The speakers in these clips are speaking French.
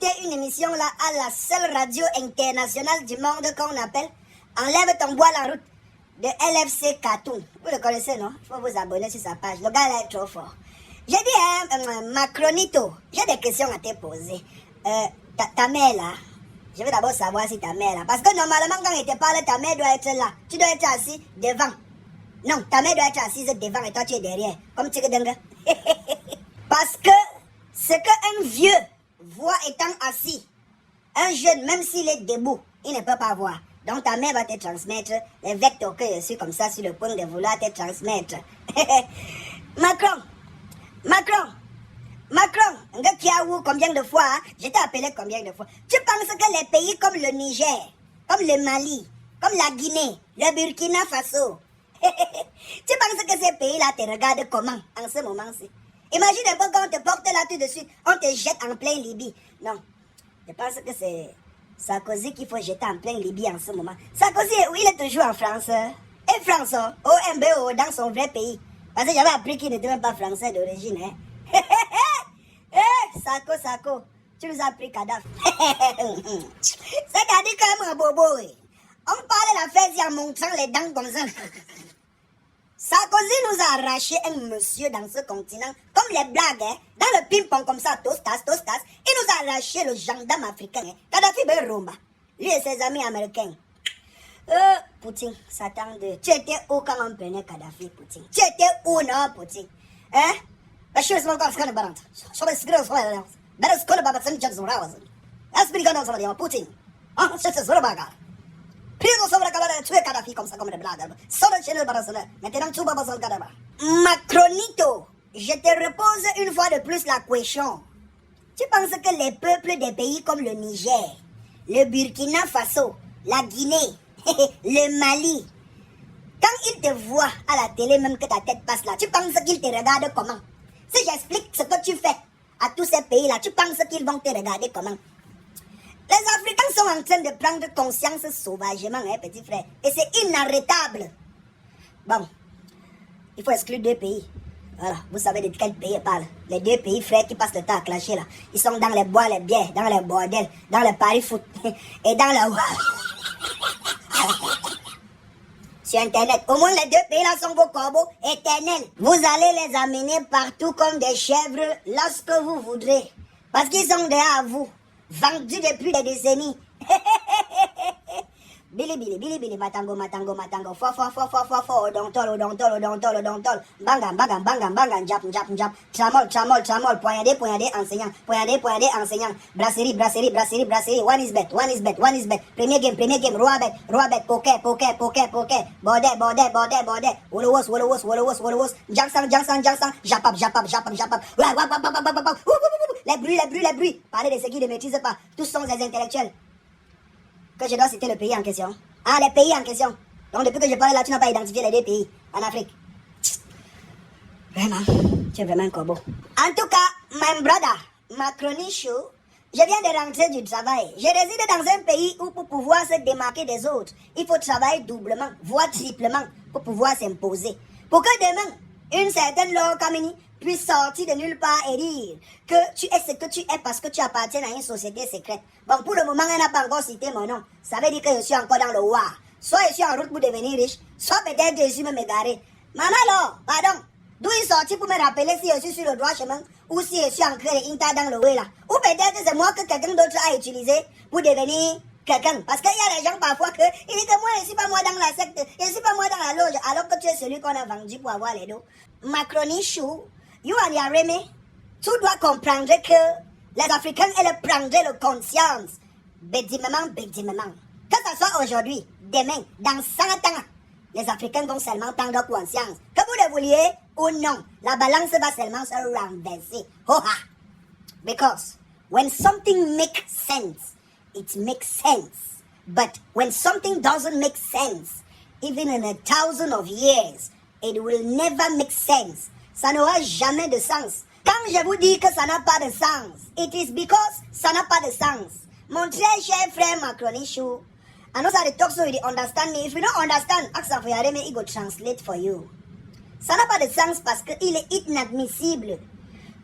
écouter une émission là à la seule radio internationale du monde qu'on appelle Enlève ton bois la route de LFC Cartoon. Vous le connaissez, non? Il faut vous abonner sur sa page. Le gars là est trop fort. J'ai dit, Macronito, j'ai des questions à te poser. Ta mère là, je veux d'abord savoir si ta mère là. Parce que normalement, quand il te parle, ta mère doit être là. Tu dois être assis devant. Non, ta mère doit être assise devant et toi tu es derrière. Comme tu es dingue. Parce que ce qu'un vieux voit étant assis, un jeune, même s'il est debout, il ne peut pas voir. Donc ta mère va te transmettre les vecteurs que je suis comme ça sur le point de vouloir te transmettre. Macron, combien de fois, je t'ai appelé combien de fois? Tu penses que les pays comme le Niger, comme le Mali, comme la Guinée, le Burkina Faso, tu penses que ces pays-là te regardent comment en ce moment-ci? Imagine un peu quand on te porte là tout de suite, on te jette en plein Libye. Non, je pense que c'est Sarkozy qu'il faut jeter en plein Libye en ce moment. Sarkozy, il est toujours en France. Et France, OMBO, dans son vrai pays. Parce que j'avais appris qu'il n'était même pas français d'origine. Hein. Sarko, tu nous as pris Kadhafi. C'est-à-dire quand même un bobo. On parle la fête en montrant les dents comme ça. Sarkozy nous a arraché un monsieur dans ce continent, comme les blagues, hein, dans le ping-pong comme ça, tostas. Il nous a arraché le gendarme africain, hein. Kadhafi Beromba, lui et ses amis américains. Poutine, Satan de... Tu étais où quand on prenait Kadhafi, Poutine? Tu étais où, non, Poutine? Hein? La chose mon corps, c'est quand même sur les secrets, sur les... Mais c'est quand même pas de Jackson Rawaz. Est-ce que quand on dit, Poutine? Ah, c'est ce bagarre. Macronito, je te repose une fois de plus la question. Tu penses que les peuples des pays comme le Niger, le Burkina Faso, la Guinée, le Mali, quand ils te voient à la télé, même que ta tête passe là, tu penses qu'ils te regardent comment? Si j'explique ce que tu fais à tous ces pays-là, tu penses qu'ils vont te regarder comment? Les Africains sont en train de prendre conscience sauvagement, hein, petit frère. Et c'est inarrêtable. Bon, il faut exclure 2 pays. Voilà, vous savez de quel pays je parle. Les 2 pays frères qui passent le temps à clasher là. Ils sont dans les bois, les bières, dans les bordels, dans le paris foot et dans le... Sur Internet. Au moins les 2 pays là sont vos corbeaux éternels. Vous allez les amener partout comme des chèvres lorsque vous voudrez. Parce qu'ils sont derrière vous. Vendu depuis des décennies. Billy, matango, fo, odontol, bangam, jap, tramol, poignardé, enseignant, brasserie, one is bet, premier game, roi bet, poker, border, wolowos, jackson, japap, les bruits, parlez de ceux qui ne maîtrisent pas, tous sont des intellectuels. Que je dois citer le pays en question. Ah, les pays en question. Donc depuis que je parle là, tu n'as pas identifié les 2 pays en Afrique. Vraiment, tu es vraiment un corbeau. En tout cas, my brother, Macronichou, je viens de rentrer du travail. Je réside dans un pays où pour pouvoir se démarquer des autres, il faut travailler doublement, voire triplement, pour pouvoir s'imposer. Pour que demain, une certaine Laure Kamini puisse sortir de nulle part et dire que tu es ce que tu es parce que tu appartiens à une société secrète. Bon, pour le moment, elle n'a pas encore cité mon nom. Ça veut dire que je suis encore dans le war. Soit je suis en route pour devenir riche, soit peut-être je suis même égaré. Maman, alors, pardon, d'où il sortit pour me rappeler si je suis sur le droit chemin ou si je suis ancré l'inta dans le way là. Ou peut-être c'est moi que quelqu'un d'autre a utilisé pour devenir quelqu'un. Parce qu'il y a des gens parfois que il dit que moi, je ne suis pas moi dans la secte, je ne suis pas moi dans la loge, alors que tu es celui qu'on a vendu pour avoir les dos. Macronichou, you and Yareme, tu dois comprendre que les Africains, elles prendraient le conscience. Bédimement. Que ce soit aujourd'hui, demain, dans 100 ans, les Africains vont seulement prendre conscience. Que vous le vouliez ou non, la balance va seulement se renverser. Ho-ha! Because when something makes sense, it makes sense. But when something doesn't make sense, even in 1,000 of years, it will never make sense. Ça n'aura jamais de sens. Quand je vous dis que ça n'a pas de sens, it is because ça n'a pas de sens. Mon très cher frère Macronichou, I know how to talk so you understand me. If you don't understand, ask for Yareme, he go translate for you. Ça n'a pas de sens parce qu'il est inadmissible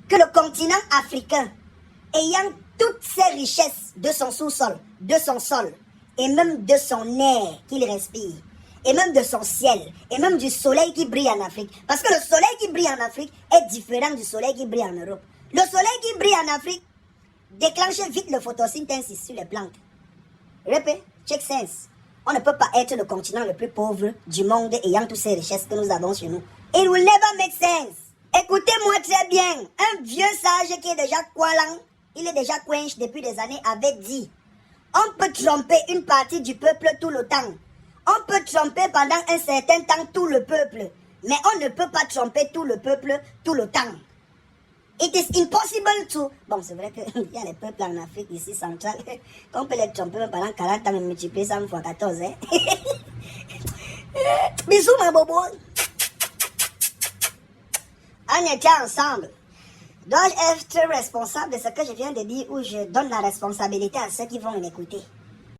que le continent africain, ayant toutes ces richesses de son sous-sol, de son sol, et même de son air qu'il respire, et même de son ciel, et même du soleil qui brille en Afrique. Parce que le soleil qui brille en Afrique est différent du soleil qui brille en Europe. Le soleil qui brille en Afrique déclenche vite le photosynthèse sur les plantes. Répète, check sense. On ne peut pas être le continent le plus pauvre du monde ayant toutes ces richesses que nous avons chez nous. It will never make sense. Écoutez-moi très bien. Un vieux sage qui est déjà Kwalang, il est déjà quench depuis des années, avait dit: on peut tromper une partie du peuple tout le temps. On peut tromper pendant un certain temps tout le peuple. Mais on ne peut pas tromper tout le peuple tout le temps. It is impossible to... Bon, c'est vrai qu'il y a les peuples en Afrique, ici, centrale, qu'on peut les tromper pendant 40 ans, mais multiplier ça fois 14, hein. Bisous, ma bobo. On était ensemble. Dois-je être responsable de ce que je viens de dire ou je donne la responsabilité à ceux qui vont m'écouter?